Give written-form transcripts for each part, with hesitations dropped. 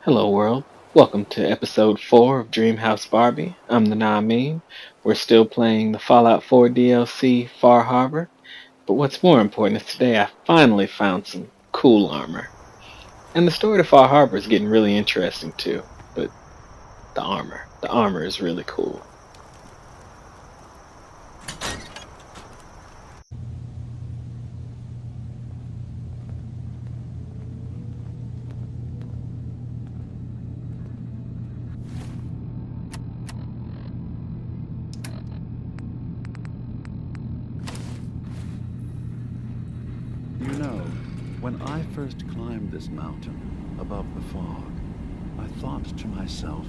Hello world. Welcome to episode 4 of Dreamhouse Barbie. I'm the Nameem. We're still playing the Fallout 4 DLC Far Harbor, but what's more important is today I finally found some cool armor. And the story to Far Harbor is getting really interesting too, but the armor is really cool. You know, when I first climbed this mountain above the fog, I thought to myself,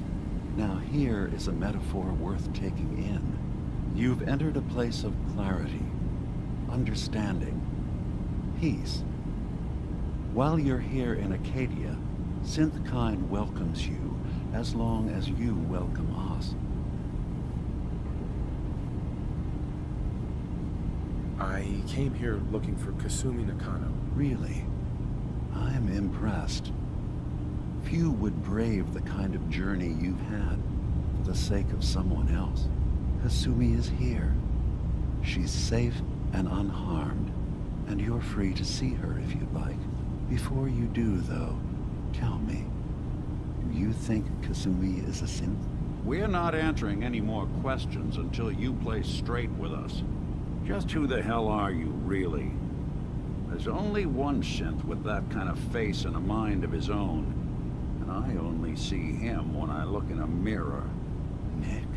now here is a metaphor worth taking in. You've entered a place of clarity, understanding, peace. While you're here in Acadia, Synthkind welcomes you as long as you welcome us. I came here looking for Kasumi Nakano. Really, I'm impressed. Few would brave the kind of journey you've had for the sake of someone else. Kasumi is here. She's safe and unharmed, and you're free to see her if you'd like. Before you do, though, tell me, do you think Kasumi is a synth? We're not answering any more questions until you play straight with us. Just who the hell are you, really? There's only one synth with that kind of face and a mind of his own. And I only see him when I look in a mirror. Nick,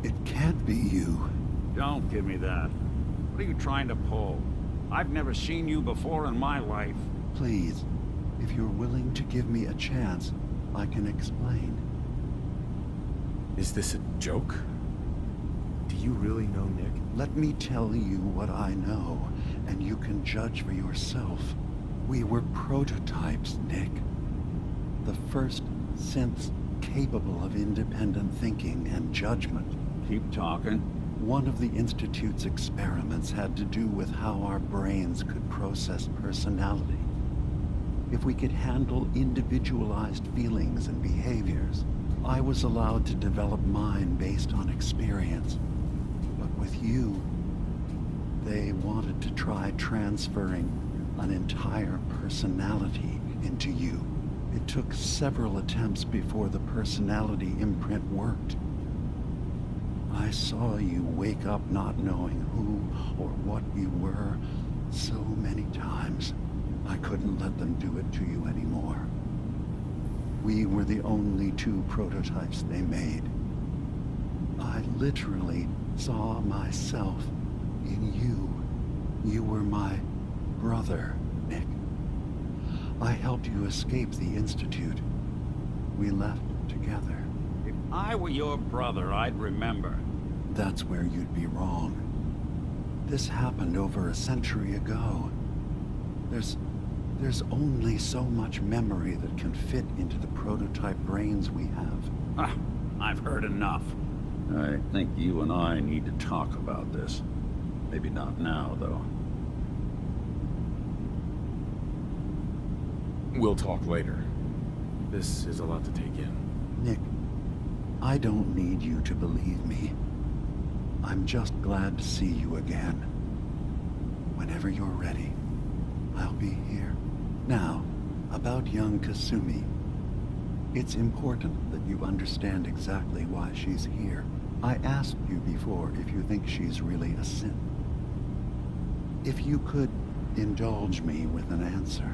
it can't be you. Don't give me that. What are you trying to pull? I've never seen you before in my life. Please, if you're willing to give me a chance, I can explain. Is this a joke? Do you really know Nick? Let me tell you what I know, and you can judge for yourself. We were prototypes, Nick. The first synths capable of independent thinking and judgment. Keep talking. One of the Institute's experiments had to do with how our brains could process personality. If we could handle individualized feelings and behaviors, I was allowed to develop mine based on experience. But with you, they wanted to try transferring an entire personality into you. It took several attempts before the personality imprint worked. I saw you wake up not knowing who or what you were so many times. I couldn't let them do it to you anymore. We were the only two prototypes they made. I literally saw myself in you. You were my brother, Nick. I helped you escape the Institute. We left together. If I were your brother, I'd remember. That's where you'd be wrong. This happened over a century ago. There's only so much memory that can fit into the prototype brains we have. Ah, I've heard enough. I think you and I need to talk about this. Maybe not now, though. We'll talk later. This is a lot to take in. Nick, I don't need you to believe me. I'm just glad to see you again. Whenever you're ready, I'll be here. Now, about young Kasumi. It's important that you understand exactly why she's here. I asked you before if you think she's really a synth. If you could indulge me with an answer.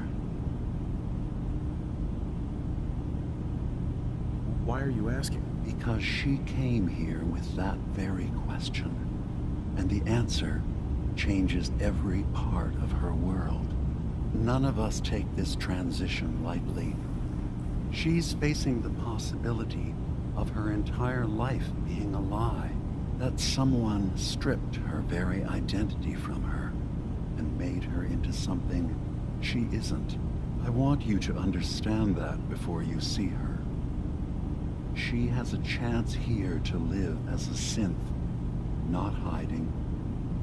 Why are you asking? Because she came here with that very question. And the answer changes every part of her world. None of us take this transition lightly. She's facing the possibility of her entire life being a lie. That someone stripped her very identity from her and made her into something she isn't. I want you to understand that before you see her. She has a chance here to live as a synth, not hiding,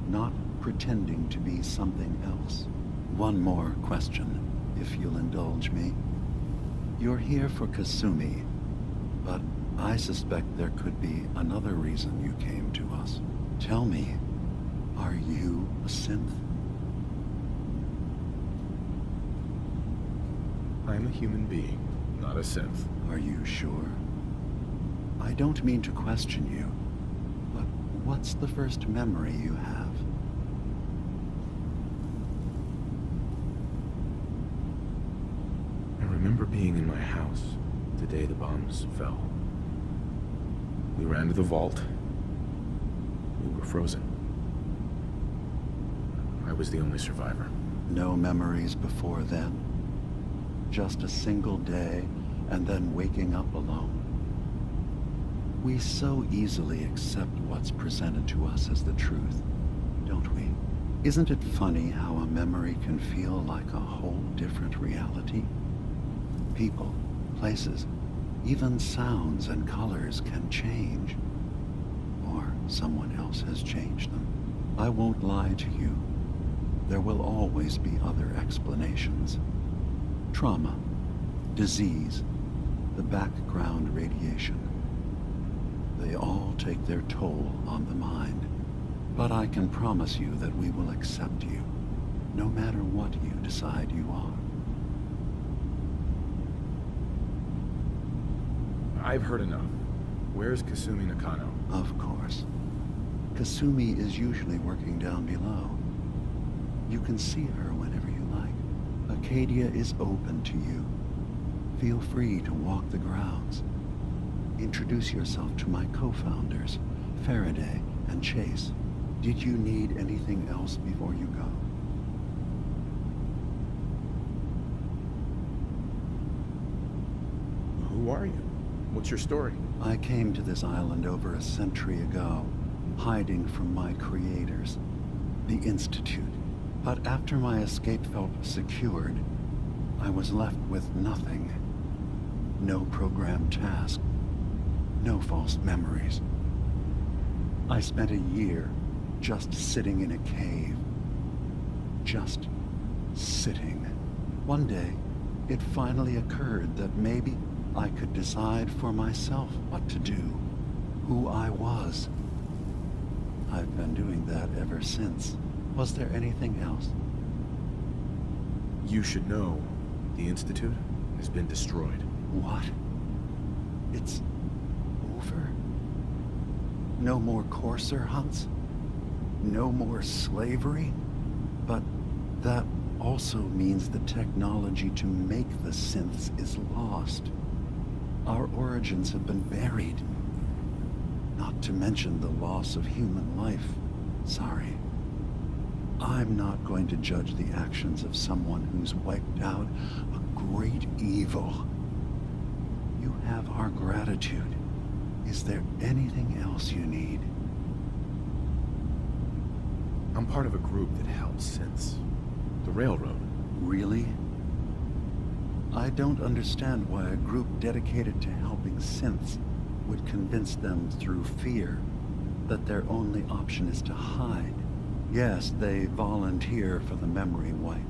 not pretending to be something else. One more question, if you'll indulge me. You're here for Kasumi, but I suspect there could be another reason you came to us. Tell me, are you a synth? I'm a human being, not a synth. Are you sure? I don't mean to question you, but what's the first memory you have? I remember being in my house the day the bombs fell. We ran to the vault. We were frozen. I was the only survivor. No memories before then? Just a single day, and then waking up alone? We so easily accept what's presented to us as the truth, don't we? Isn't it funny how a memory can feel like a whole different reality? People, places, even sounds and colors can change. Or someone else has changed them. I won't lie to you. There will always be other explanations. Trauma, disease, the background radiation. They all take their toll on the mind. But I can promise you that we will accept you, no matter what you decide you are. I've heard enough. Where's Kasumi Nakano? Of course. Kasumi is usually working down below. You can see her whenever you like. Acadia is open to you. Feel free to walk the grounds. Introduce yourself to my co-founders, Faraday and Chase. Did you need anything else before you go? Who are you? What's your story? I came to this island over a century ago, hiding from my creators, the Institute. But after my escape felt secured, I was left with nothing. No programmed task. No false memories. I spent a year just sitting in a cave. Just sitting. One day, it finally occurred that maybe I could decide for myself what to do, who I was. I've been doing that ever since. Was there anything else? You should know. The Institute has been destroyed. What? It's over? No more courser hunts? No more slavery? But that also means the technology to make the synths is lost. Our origins have been buried. Not to mention the loss of human life. Sorry. I'm not going to judge the actions of someone who's wiped out a great evil. You have our gratitude. Is there anything else you need? I'm part of a group that helps synths. The Railroad. Really? I don't understand why a group dedicated to helping synths would convince them through fear that their only option is to hide. Yes, they volunteer for the memory wipe.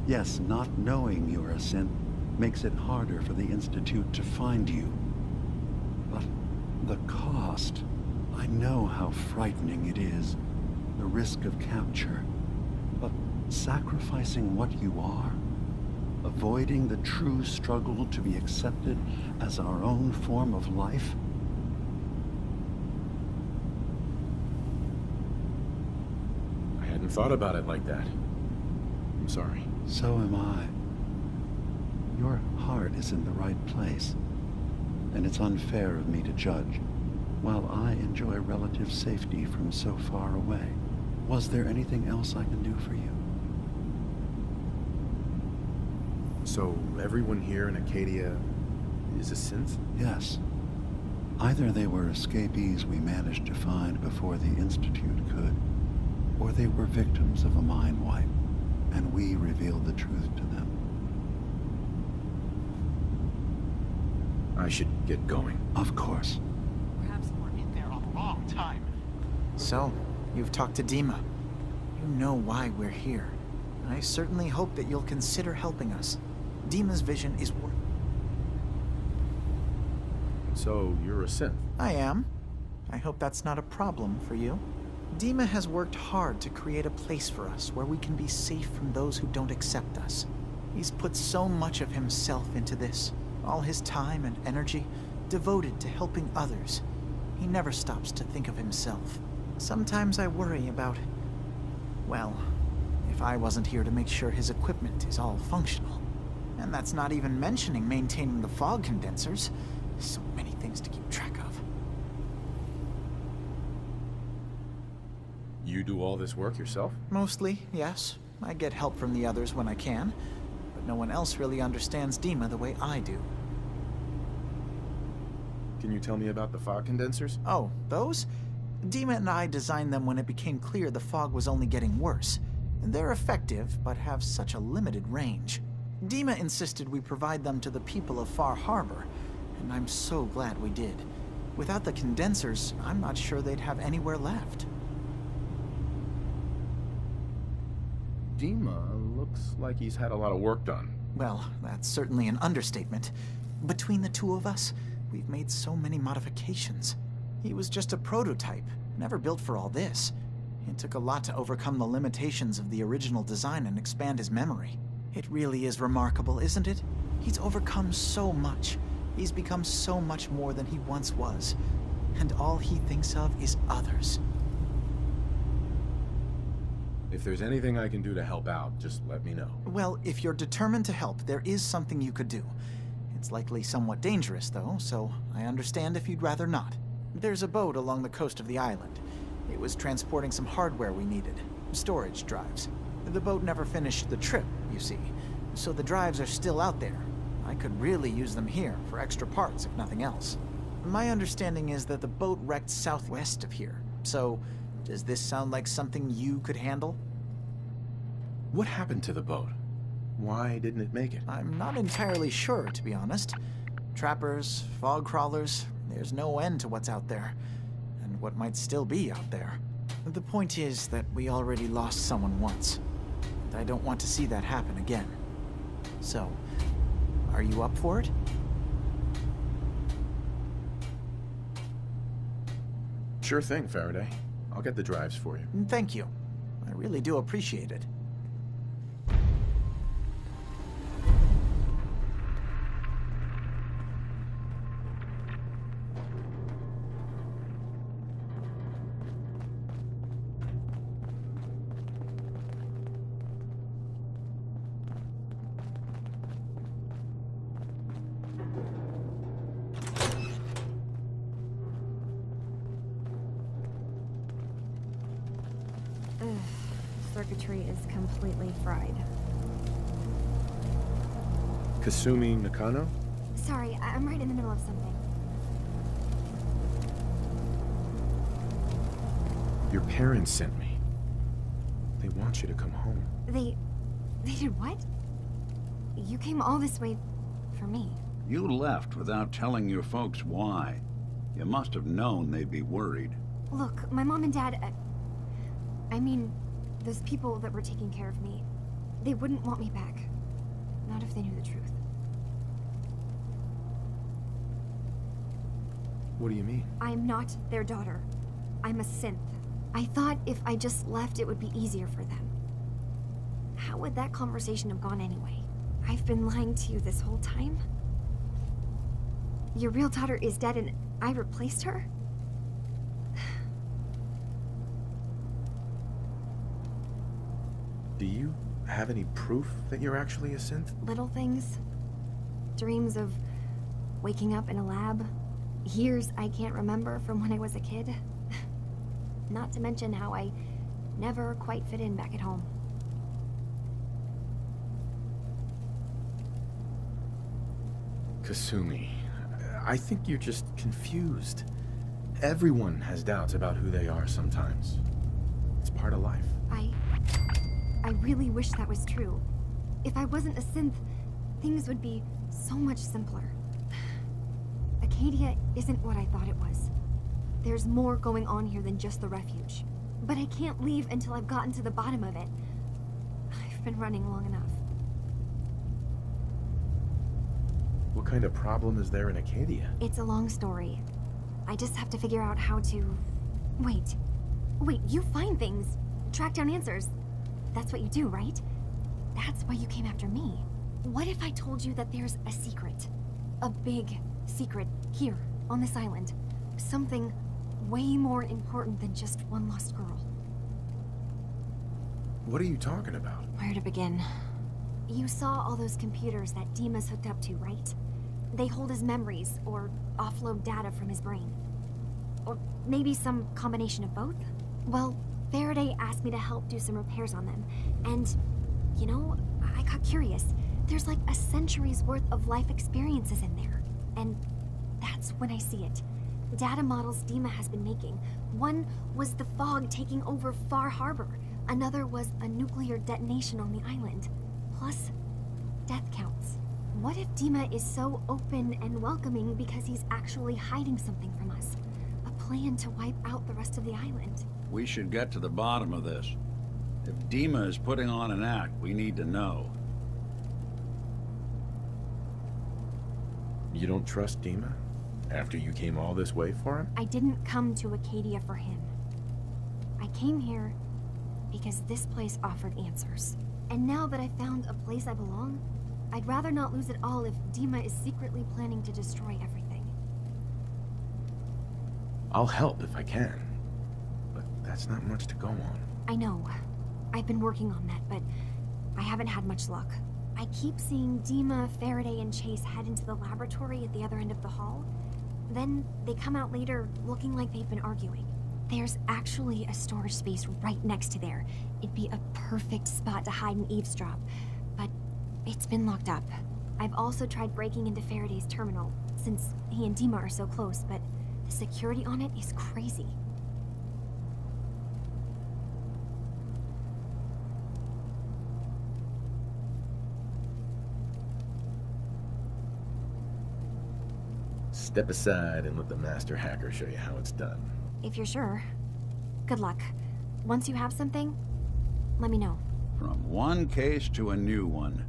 Yes, not knowing you're a synth makes it harder for the Institute to find you. But the cost, I know how frightening it is, the risk of capture. But sacrificing what you are, avoiding the true struggle to be accepted as our own form of life? I hadn't thought about it like that. I'm sorry. So am I. Your heart is in the right place, and it's unfair of me to judge, while I enjoy relative safety from so far away. Was there anything else I can do for you? So, everyone here in Acadia is a synth? Yes. Either they were escapees we managed to find before the Institute could, or they were victims of a mind wipe, and we revealed the truth to them. I should get going. Of course. Perhaps we're in there a long time. So, you've talked to Dima. You know why we're here. I certainly hope that you'll consider helping us. Dima's vision is So, you're a synth. I am. I hope that's not a problem for you. Dima has worked hard to create a place for us where we can be safe from those who don't accept us. He's put so much of himself into this, all his time and energy devoted to helping others. He never stops to think of himself. Sometimes I worry about, well, if I wasn't here to make sure his equipment is all functional. And that's not even mentioning maintaining the fog condensers. So many things to keep track of. You do all this work yourself? Mostly, yes. I get help from the others when I can, but no one else really understands Dima the way I do. Can you tell me about the fog condensers? Oh, those? Dima and I designed them when it became clear the fog was only getting worse. They're effective, but have such a limited range. Dima insisted we provide them to the people of Far Harbor, and I'm so glad we did. Without the condensers, I'm not sure they'd have anywhere left. Dima looks like he's had a lot of work done. Well, that's certainly an understatement. Between the two of us, we've made so many modifications. He was just a prototype, never built for all this. It took a lot to overcome the limitations of the original design and expand his memory. It really is remarkable, isn't it? He's overcome so much. He's become so much more than he once was. And all he thinks of is others. If there's anything I can do to help out, just let me know. Well, if you're determined to help, there is something you could do. It's likely somewhat dangerous, though, so I understand if you'd rather not. There's a boat along the coast of the island. It was transporting some hardware we needed. Storage drives. The boat never finished the trip, you see, so the drives are still out there. I could really use them here for extra parts, if nothing else. My understanding is that the boat wrecked southwest of here, so does this sound like something you could handle? What happened to the boat? Why didn't it make it? I'm not entirely sure, to be honest. Trappers, fog crawlers, there's no end to what's out there, and what might still be out there. The point is that we already lost someone once, and I don't want to see that happen again. So, are you up for it? Sure thing, Faraday. I'll get the drives for you. Thank you. I really do appreciate it. Circuitry is completely fried. Kasumi Nakano? Sorry, I'm right in the middle of something. Your parents sent me. They want you to come home. They did what? You came all this way for me. You left without telling your folks why. You must have known they'd be worried. Look, my mom and dad, I mean, those people that were taking care of me, they wouldn't want me back. Not if they knew the truth. What do you mean? I'm not their daughter. I'm a synth. I thought if I just left, it would be easier for them. How would that conversation have gone anyway? I've been lying to you this whole time? Your real daughter is dead and I replaced her? Do you have any proof that you're actually a synth? Little things. Dreams of waking up in a lab. Years I can't remember from when I was a kid. Not to mention how I never quite fit in back at home. Kasumi, I think you're just confused. Everyone has doubts about who they are sometimes. It's part of life. I really wish that was true. If I wasn't a synth, things would be so much simpler. Acadia isn't what I thought it was. There's more going on here than just the refuge. But I can't leave until I've gotten to the bottom of it. I've been running long enough. What kind of problem is there in Acadia? It's a long story. I just have to figure out how to... Wait, you find things, track down answers. That's what you do, right? That's why you came after me. What if I told you that there's a secret? A big secret here, on this island. Something way more important than just one lost girl. What are you talking about? Where to begin? You saw all those computers that Dima's hooked up to, right? They hold his memories, or offload data from his brain. Or maybe some combination of both? Well, Faraday asked me to help do some repairs on them, and, you know, I got curious. There's like a century's worth of life experiences in there, and that's when I see it. Data models Dima has been making. One was the fog taking over Far Harbor. Another was a nuclear detonation on the island. Plus, death counts. What if Dima is so open and welcoming because he's actually hiding something from us? A plan to wipe out the rest of the island. We should get to the bottom of this. If Dima is putting on an act, we need to know. You don't trust Dima? After you came all this way for him? I didn't come to Acadia for him. I came here because this place offered answers. And now that I found a place I belong, I'd rather not lose it all if Dima is secretly planning to destroy everything. I'll help if I can. But that's not much to go on. I know. I've been working on that, but I haven't had much luck. I keep seeing Dima, Faraday, and Chase head into the laboratory at the other end of the hall. Then they come out later looking like they've been arguing. There's actually a storage space right next to there. It'd be a perfect spot to hide and eavesdrop, but it's been locked up. I've also tried breaking into Faraday's terminal, since he and Dima are so close, but the security on it is crazy. Step aside and let the master hacker show you how it's done. If you're sure. Good luck. Once you have something, let me know. From one case to a new one.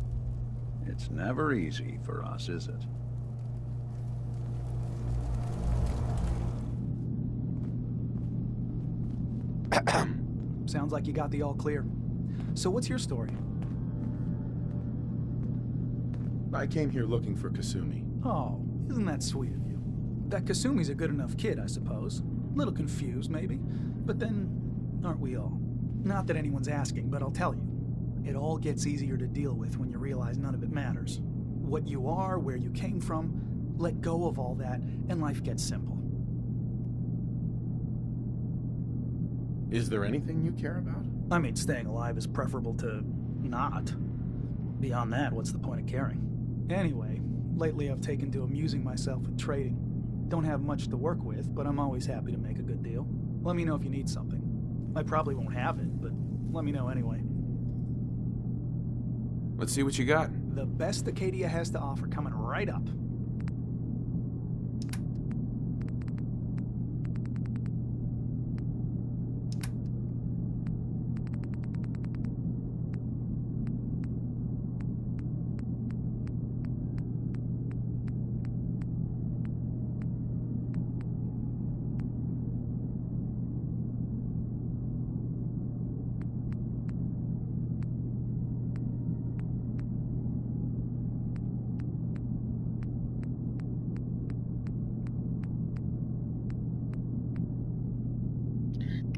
It's never easy for us, is it? Sounds like you got the all clear. So what's your story? I came here looking for Kasumi. Oh, isn't that sweet of you? That Kasumi's a good enough kid, I suppose. Little confused, maybe. But then, aren't we all? Not that anyone's asking, but I'll tell you. It all gets easier to deal with when you realize none of it matters. What you are, where you came from, let go of all that, and life gets simple. Is there anything you care about? I mean, staying alive is preferable to not. Beyond that, what's the point of caring? Anyway, lately I've taken to amusing myself with trading. Don't have much to work with, but I'm always happy to make a good deal. Let me know if you need something. I probably won't have it, but let me know anyway. Let's see what you got. The best Acadia has to offer coming right up.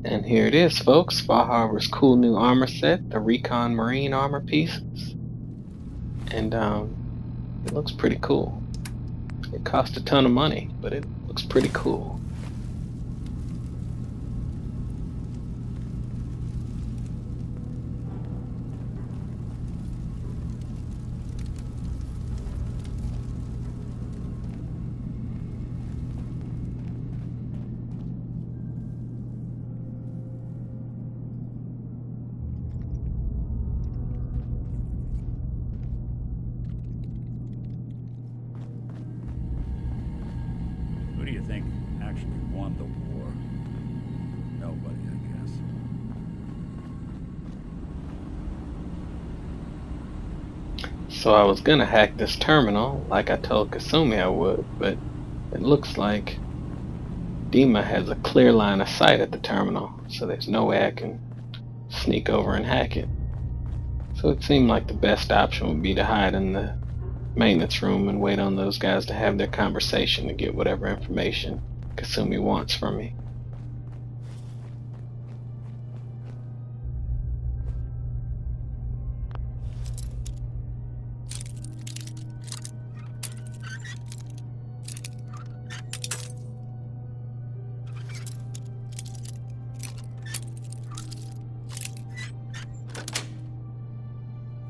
And here it is, folks. Far Harbor's cool new armor set, the Recon Marine armor pieces. And it looks pretty cool. It cost a ton of money, but it looks pretty cool. Who do you think actually won the war? Nobody, I guess. So I was gonna hack this terminal like I told Kasumi I would, but it looks like Dima has a clear line of sight at the terminal, so there's no way I can sneak over and hack it. So it seemed like the best option would be to hide in the maintenance room and wait on those guys to have their conversation to get whatever information Kasumi wants from me.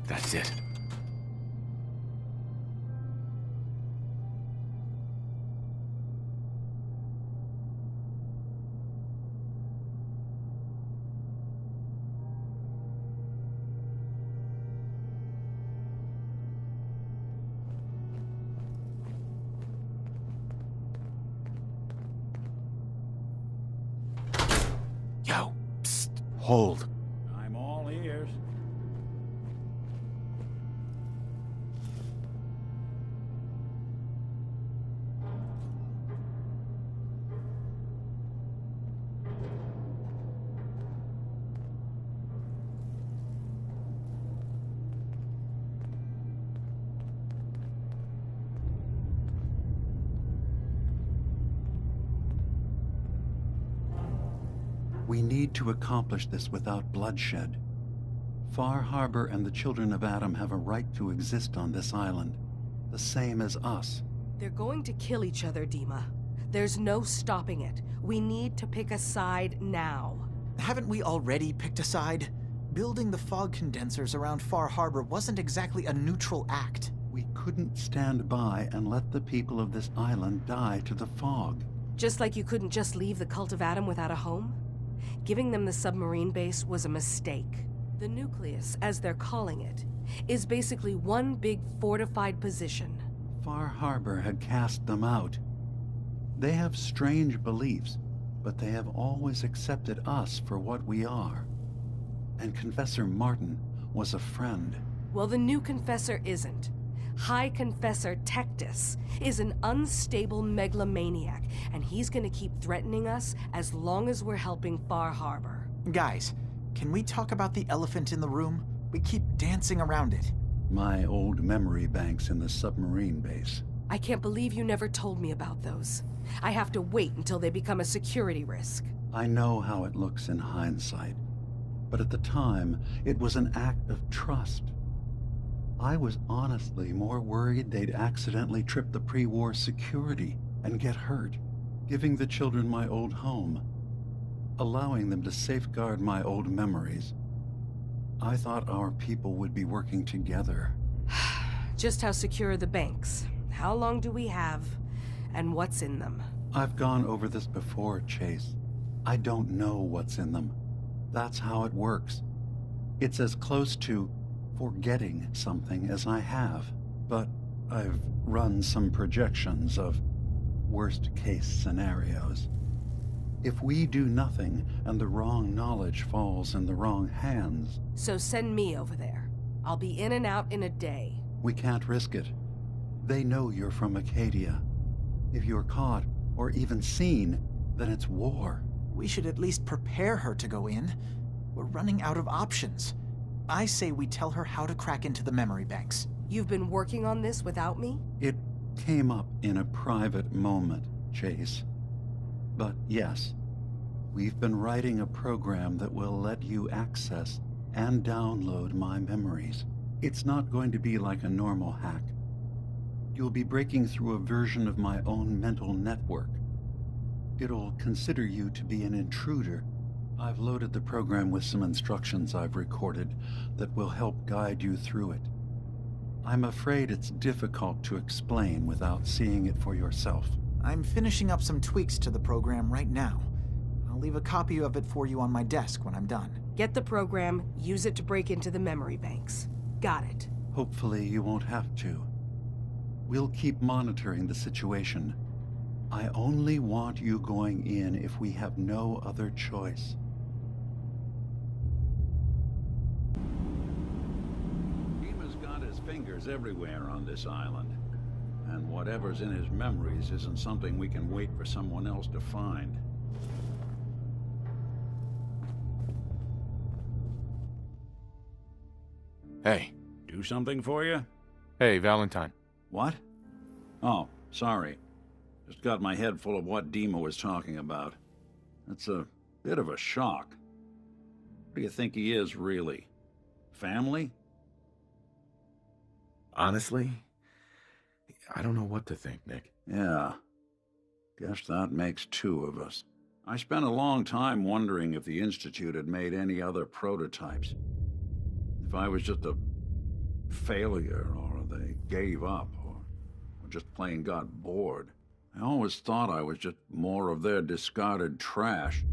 That's it. Yo, psst, hold. I'm all ears. We need to accomplish this without bloodshed. Far Harbor and the children of Adam have a right to exist on this island, the same as us. They're going to kill each other, Dima. There's no stopping it. We need to pick a side now. Haven't we already picked a side? Building the fog condensers around Far Harbor wasn't exactly a neutral act. We couldn't stand by and let the people of this island die to the fog. Just like you couldn't just leave the Cult of Adam without a home? Giving them the submarine base was a mistake. The nucleus, as they're calling it, is basically one big fortified position. Far Harbor had cast them out. They have strange beliefs, but they have always accepted us for what we are. And Confessor Martin was a friend. Well, the new Confessor isn't. High Confessor Tectus is an unstable megalomaniac, and he's gonna keep threatening us as long as we're helping Far Harbor. Guys, can we talk about the elephant in the room? We keep dancing around it. My old memory banks in the submarine base. I can't believe you never told me about those. I have to wait until they become a security risk. I know how it looks in hindsight, but at the time, it was an act of trust. I was honestly more worried they'd accidentally trip the pre-war security and get hurt, giving the children my old home, allowing them to safeguard my old memories. I thought our people would be working together. Just how secure are the banks? How long do we have? And what's in them? I've gone over this before, Chase. I don't know what's in them. That's how it works. It's as close to forgetting something as I have, but I've run some projections of worst-case scenarios. If we do nothing and the wrong knowledge falls in the wrong hands... So send me over there. I'll be in and out in a day. We can't risk it. They know you're from Acadia. If you're caught, or even seen, then it's war. We should at least prepare her to go in. We're running out of options. I say we tell her how to crack into the memory banks. You've been working on this without me? It came up in a private moment, Chase. But yes, we've been writing a program that will let you access and download my memories. It's not going to be like a normal hack. You'll be breaking through a version of my own mental network. It'll consider you to be an intruder. I've loaded the program with some instructions I've recorded that will help guide you through it. I'm afraid it's difficult to explain without seeing it for yourself. I'm finishing up some tweaks to the program right now. I'll leave a copy of it for you on my desk when I'm done. Get the program, use it to break into the memory banks. Got it. Hopefully you won't have to. We'll keep monitoring the situation. I only want you going in if we have no other choice. Dima's got his fingers everywhere on this island. And whatever's in his memories isn't something we can wait for someone else to find. Hey. Do something for you? Hey, Valentine. What? Oh, sorry. Just got my head full of what Dima was talking about. It's a bit of a shock. What do you think he is, really? Family? Honestly, I don't know what to think, Nick. Yeah. Guess that makes two of us. I spent a long time wondering if the Institute had made any other prototypes. If I was just a failure, or they gave up, or just plain got bored. I always thought I was just more of their discarded trash.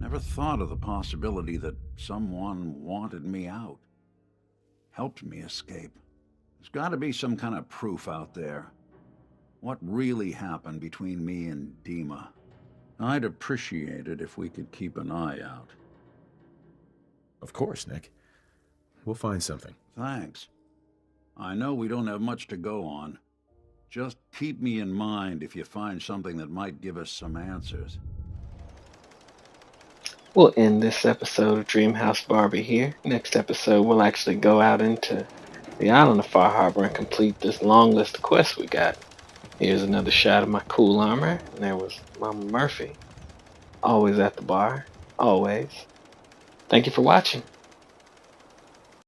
Never thought of the possibility that someone wanted me out. Helped me escape. There's got to be some kind of proof out there. What really happened between me and Dima? I'd appreciate it if we could keep an eye out. Of course, Nick. We'll find something. Thanks. I know we don't have much to go on. Just keep me in mind if you find something that might give us some answers. We'll end this episode of Dreamhouse Barbie here. Next episode, we'll actually go out into the island of Far Harbor and complete this long list of quests we got. Here's another shot of my cool armor, and there was Mama Murphy. Always at the bar. Always. Thank you for watching.